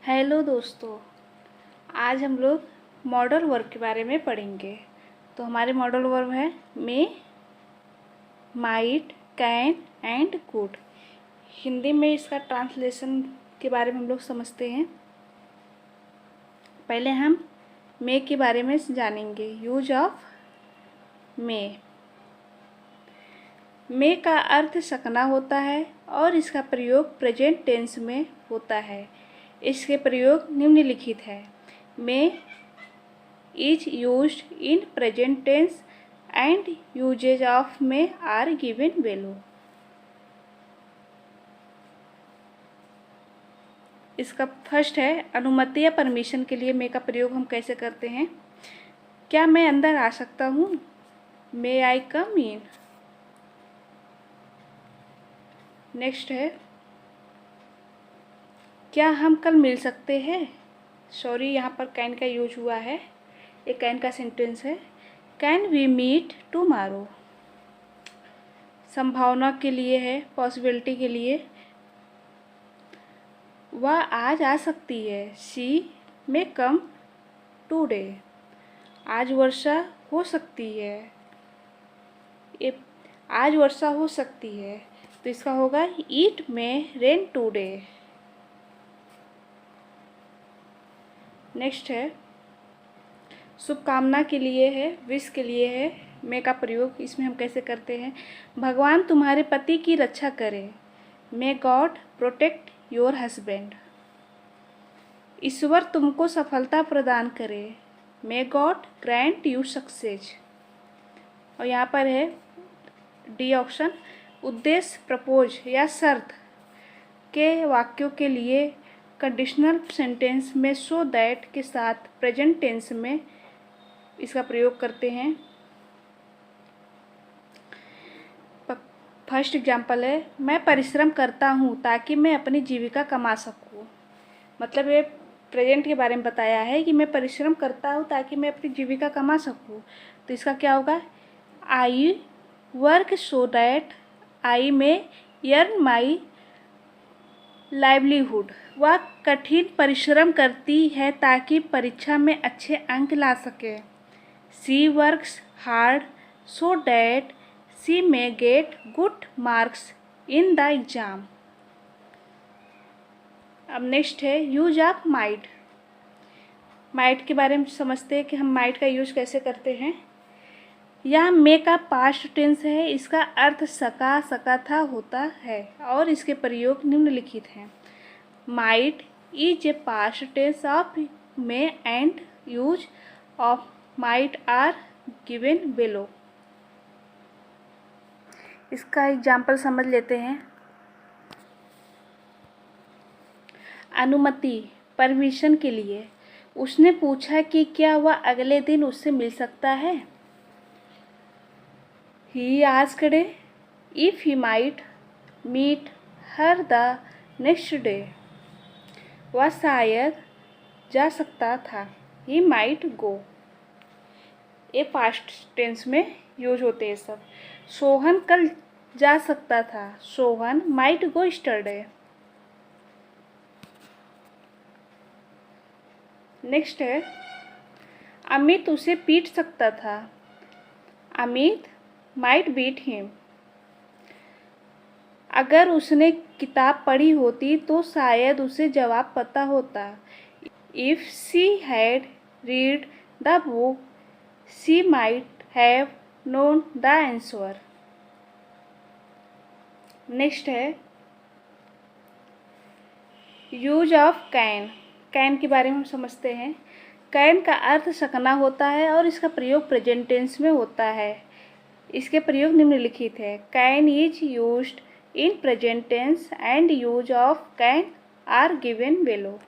Hello दोस्तों, आज हम लोग मॉडल वर्ब के बारे में पढ़ेंगे। तो हमारे मॉडल वर्ब है may, might, can and could. Hindi में इसका ट्रांसलेशन के बारे में हम लोग समझते हैं। पहले हम मे के बारे में जानेंगे। Use of May. मे का अर्थ सकना होता है और इसका प्रयोग प्रेजेंट टेंस में होता है। इसके प्रयोग निम्नलिखित है। May is used in present tense and usages of may are given below. इसका फर्स्ट है अनुमति या परमिशन के लिए मे का प्रयोग हम कैसे करते हैं। क्या मैं अंदर आ सकता हूँ? मे आई कम इन। नेक्स्ट है क्या हम कल मिल सकते हैं? सॉरी, यहाँ पर कैन का यूज हुआ है। ये कैन का सेंटेंस है। Can we meet tomorrow. संभावना के लिए है, पॉसिबिलिटी के लिए। वह आज आ सकती है। She may come today. आज वर्षा हो सकती है। ये आज वर्षा हो सकती है, तो इसका होगा it may rain today. Next है शुभकामना के लिए है, विश के लिए है। मे का प्रयोग इसमें हम कैसे करते हैं। भगवान तुम्हारे पति की रक्षा करे। May God protect your husband. ईश्वर तुमको सफलता प्रदान करे। May God grant you success. और यहाँ पर है डी ऑप्शन। उद्देश्य, प्रपोज या शर्त के वाक्यों के लिए कंडीशनल सेंटेंस में सो दैट के साथ प्रेजेंट टेंस में इसका प्रयोग करते हैं। फर्स्ट एग्जांपल है मैं परिश्रम करता हूँ ताकि मैं अपनी जीविका कमा सकूँ। मतलब ये प्रेजेंट के बारे में बताया है कि मैं परिश्रम करता हूँ ताकि मैं अपनी जीविका कमा सकूँ। तो इसका क्या होगा? I work so that I may earn my livelihood. वह कठिन परिश्रम करती है ताकि परीक्षा में अच्छे अंक ला सके। She works hard so that she may get good marks in the exam. अब नेक्स्ट है यूज ऑफ माइट। माइट के बारे में समझते हैं कि हम माइट का यूज कैसे करते हैं। यह मे का पास्ट टेंस है। इसका अर्थ सका, सका था होता है और इसके प्रयोग निम्नलिखित हैं। Might is a past tense of may and use of might are given below. इसका एग्जाम्पल समझ लेते हैं। अनुमति, परमिशन के लिए। उसने पूछा कि क्या वह अगले दिन उससे मिल सकता है। He asked if he might meet her the next day. वह शायद जा सकता था। He might go. ये पास्ट टेंस में यूज होते हैं सब। सोहन कल जा सकता था। Sohan might go yesterday. Next है अमित उसे पीट सकता था। Amit might beat him. अगर उसने किताब पढ़ी होती तो शायद उसे जवाब पता होता। If she had read the book, she might have known the answer. Next है यूज ऑफ कैन। कैन के बारे में हम समझते हैं। कैन का अर्थ सकना होता है और इसका प्रयोग प्रेजेंट टेंस में होता है। इसके प्रयोग निम्नलिखित है। Can is used in present tense and use of can are given below.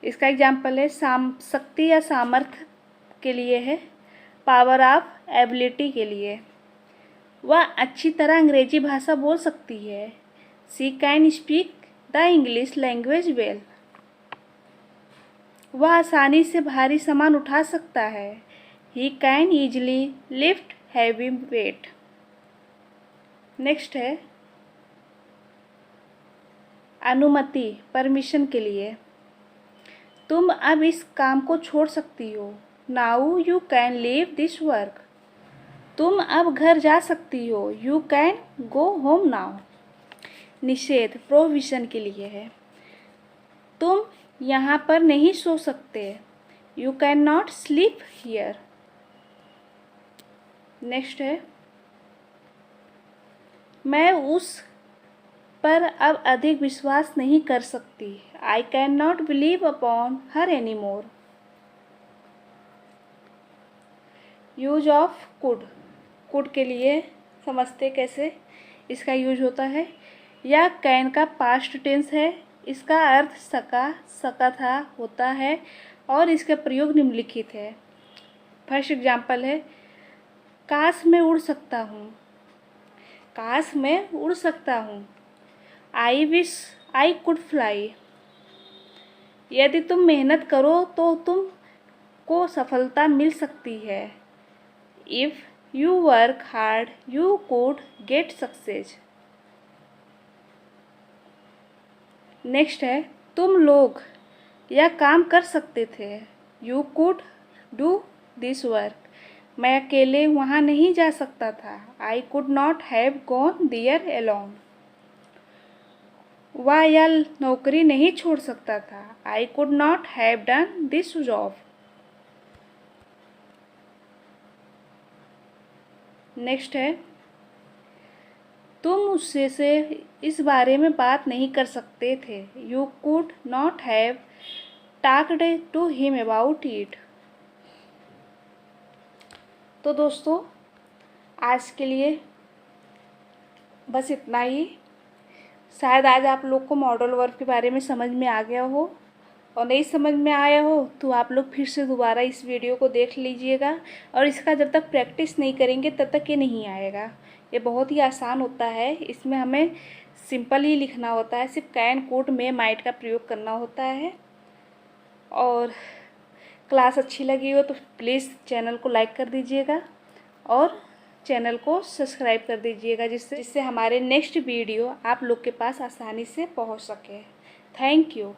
इसका एग्जाम्पल है शक्ति या सामर्थ्य के लिए है। पावर ऑफ एबिलिटी के लिए। वह अच्छी तरह अंग्रेजी भाषा बोल सकती है। She can speak the English language well. वह आसानी से भारी सामान उठा सकता है। He can easily lift heavy weight. Next है अनुमति, परमिशन के लिए। तुम अब इस काम को छोड़ सकती हो। Now you can leave this work. तुम अब घर जा सकती हो। You can go home now. निषेध, प्रोहिबिशन के लिए है। तुम यहाँ पर नहीं सो सकते। You can not sleep here. Next है मैं उस पर अब अधिक विश्वास नहीं कर सकती। I can not believe upon her any more. Use of could, could के लिए समझते कैसे इसका यूज होता है। यह कैन का पास्ट टेंस है। इसका अर्थ सका था, होता है और इसका प्रयोग निम्नलिखित है। फर्स्ट एग्जाम्पल है काश मैं उड़ सकता हूँ। काश मैं उड़ सकता हूँ। I wish I could fly. यदि तुम मेहनत करो तो तुम को सफलता मिल सकती है। If you work hard you could get success. Next है तुम लोग यह काम कर सकते थे। You could do this work. मैं अकेले वहाँ नहीं जा सकता था। I could not have gone there alone. वह यह नौकरी नहीं छोड़ सकता था। I could not have done this job. Next है तुम उससे इस बारे में बात नहीं कर सकते थे। You could not have talked to him about it. तो दोस्तों आज के लिए बस इतना ही। शायद आज आप लोग को मॉडल वर्ब के बारे में समझ में आ गया हो, और नहीं समझ में आया हो तो आप लोग फिर से दोबारा इस वीडियो को देख लीजिएगा। और इसका जब तक प्रैक्टिस नहीं करेंगे तब तक ये नहीं आएगा। ये बहुत ही आसान होता है। इसमें हमें सिंपल ही लिखना होता है। सिर्फ कैन कुड में माइट का प्रयोग करना होता है। और क्लास अच्छी लगी हो तो प्लीज़ चैनल को लाइक कर दीजिएगा और चैनल को सब्सक्राइब कर दीजिएगा, जिससे हमारे नेक्स्ट वीडियो आप लोग के पास आसानी से पहुंच सके। Thank you.